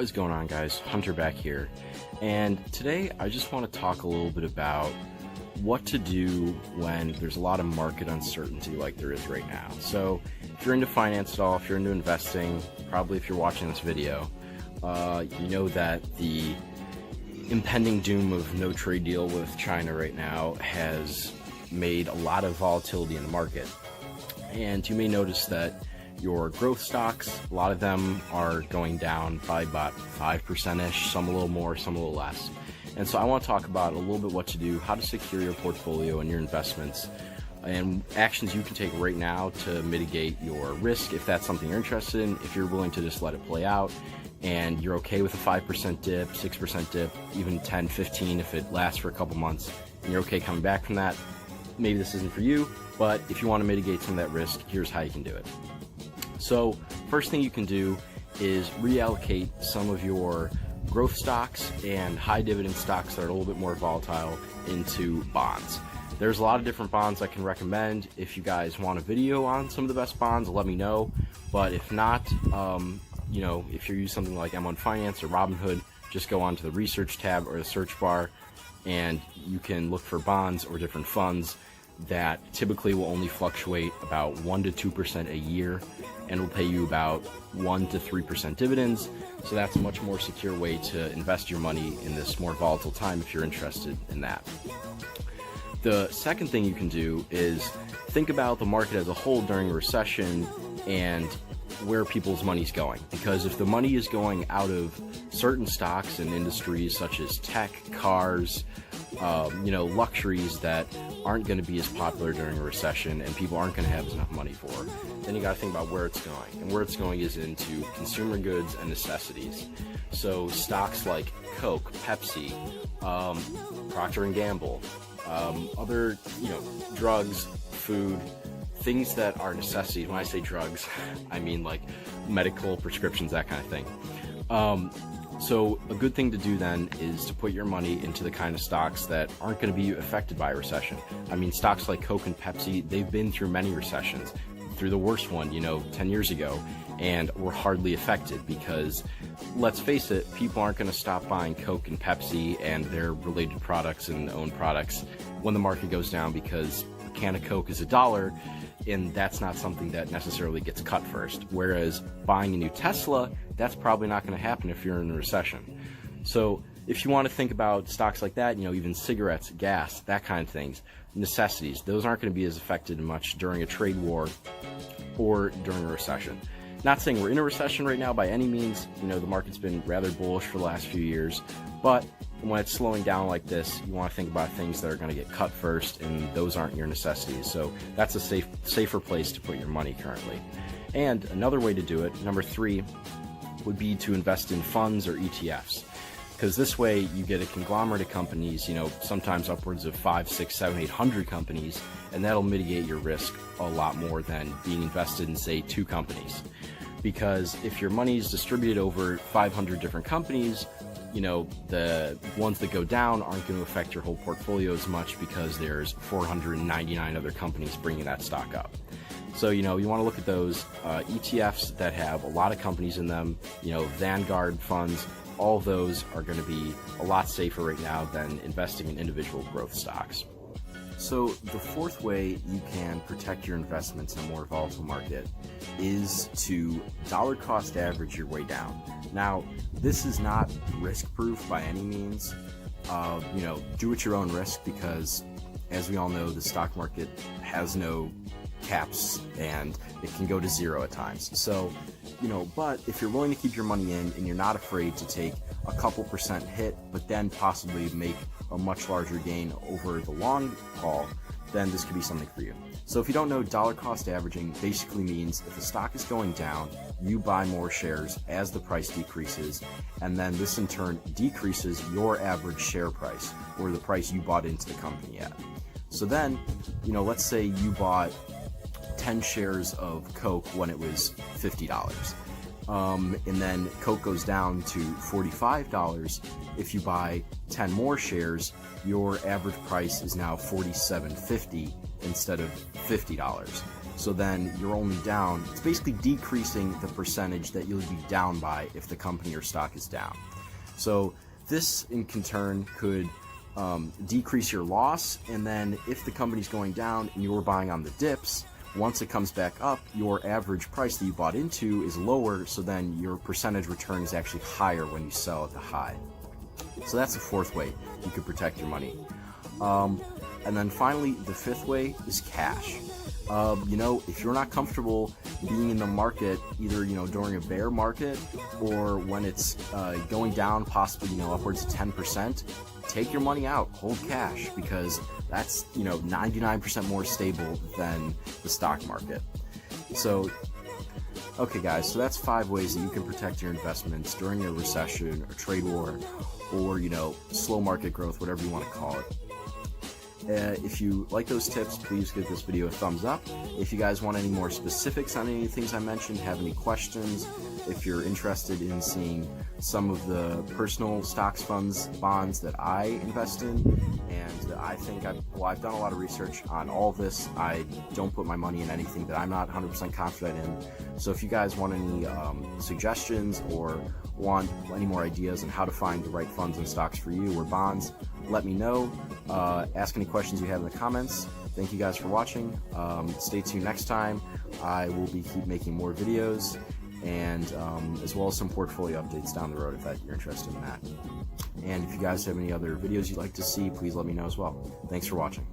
What is going on, guys? Hunter back here, and today I just want to talk a little bit about what to do when there's a lot of market uncertainty like there is right now. So if you're into finance at all, if you're into investing, probably if you're watching this video, you know that the impending doom of no trade deal with China right now has made a lot of volatility in the market. And you may notice that your growth stocks, a lot of them are going down by about 5%-ish, some a little more, some a little less. And so I want to talk about a little bit what to do, how to secure your portfolio and your investments, and actions you can take right now to mitigate your risk if that's something you're interested in, if you're willing to just let it play out, and you're okay with a 5% dip, 6% dip, even 10, 15 if it lasts for a couple months, and you're okay coming back from that. Maybe this isn't for you, but if you want to mitigate some of that risk, here's how you can do it. So first thing you can do is reallocate some of your growth stocks and high dividend stocks that are a little bit more volatile into bonds. There's a lot of different bonds I can recommend. If you guys want a video on some of the best bonds, let me know. But if not, if you're using something like M1 Finance or Robinhood, just go onto the research tab or the search bar and you can look for bonds or different funds that typically will only fluctuate about 1% to 2% a year and will pay you about 1% to 3% dividends. So that's a much more secure way to invest your money in this more volatile time if you're interested in that. The second thing you can do is think about the market as a whole during a recession and where people's money's going. Because if the money is going out of certain stocks and industries such as tech, cars, luxuries that aren't going to be as popular during a recession and people aren't going to have enough money for, then you got to think about where it's going. And where it's going is into consumer goods and necessities. So stocks like Coke, Pepsi, Procter & Gamble, other, drugs, food, things that are necessities. When I say drugs, I mean like medical prescriptions, that kind of thing. So a good thing to do then is to put your money into the kind of stocks that aren't going to be affected by a recession. I mean, stocks like Coke and Pepsi, they've been through many recessions, through the worst one, 10 years ago, and were hardly affected because, let's face it, people aren't going to stop buying Coke and Pepsi and their related products and own products when the market goes down, because a can of Coke is $1, and that's not something that necessarily gets cut first. Whereas buying a new Tesla, that's probably not going to happen if you're in a recession. So if you want to think about stocks like that, even cigarettes, gas, that kind of things, necessities, those aren't going to be as affected much during a trade war or during a recession. Not saying we're in a recession right now by any means. The market's been rather bullish for the last few years, but when it's slowing down like this, you want to think about things that are going to get cut first, and those aren't your necessities. So that's a safer place to put your money currently. And another way to do it, number 3, would be to invest in funds or ETFs. Because this way you get a conglomerate of companies, sometimes upwards of 5, 6, 7, 800 companies, and that'll mitigate your risk a lot more than being invested in, say, 2 companies. Because if your money is distributed over 500 different companies, the ones that go down aren't going to affect your whole portfolio as much because there's 499 other companies bringing that stock up. So, you want to look at those ETFs that have a lot of companies in them, Vanguard funds. All of those are going to be a lot safer right now than investing in individual growth stocks. So the fourth way you can protect your investments in a more volatile market is to dollar cost average your way down. Now, this is not risk proof by any means. Do at your own risk, because as we all know, the stock market has no caps and it can go to 0 at times. So, but if you're willing to keep your money in and you're not afraid to take a couple % hit, but then possibly make a much larger gain over the long haul, then this could be something for you. So if you don't know, dollar cost averaging basically means if the stock is going down, you buy more shares as the price decreases, and then this in turn decreases your average share price, or the price you bought into the company at. So then, let's say you bought 10 shares of Coke when it was $50. And then Coke goes down to $45. If you buy 10 more shares, your average price is now $47.50 instead of $50. So then you're only down, it's basically decreasing the percentage that you'll be down by if the company or stock is down. So this in turn could decrease your loss, and then if the company's going down and you're buying on the dips, once it comes back up, your average price that you bought into is lower, so then your percentage return is actually higher when you sell at the high. So that's the fourth way you could protect your money. And then finally, the fifth way is cash. If you're not comfortable being in the market, either, during a bear market or when it's going down, possibly, upwards of 10%, take your money out, hold cash, because that's, 99% more stable than the stock market. So, okay guys, so that's 5 ways that you can protect your investments during a recession, a trade war, or, slow market growth, whatever you want to call it. If you like those tips, please give this video a thumbs up. If you guys want any more specifics on any of the things I mentioned, have any questions, if you're interested in seeing some of the personal stocks, funds, bonds that I invest in, and I think I've done a lot of research on all of this. I don't put my money in anything that I'm not 100% confident in. So if you guys want any suggestions or want any more ideas on how to find the right funds and stocks for you or bonds, let me know. Ask any questions you have in the comments. Thank you guys for watching. Stay tuned next time. I will keep making more videos, and as well as some portfolio updates down the road if you're interested in that. And if you guys have any other videos you'd like to see, please let me know as well. Thanks for watching.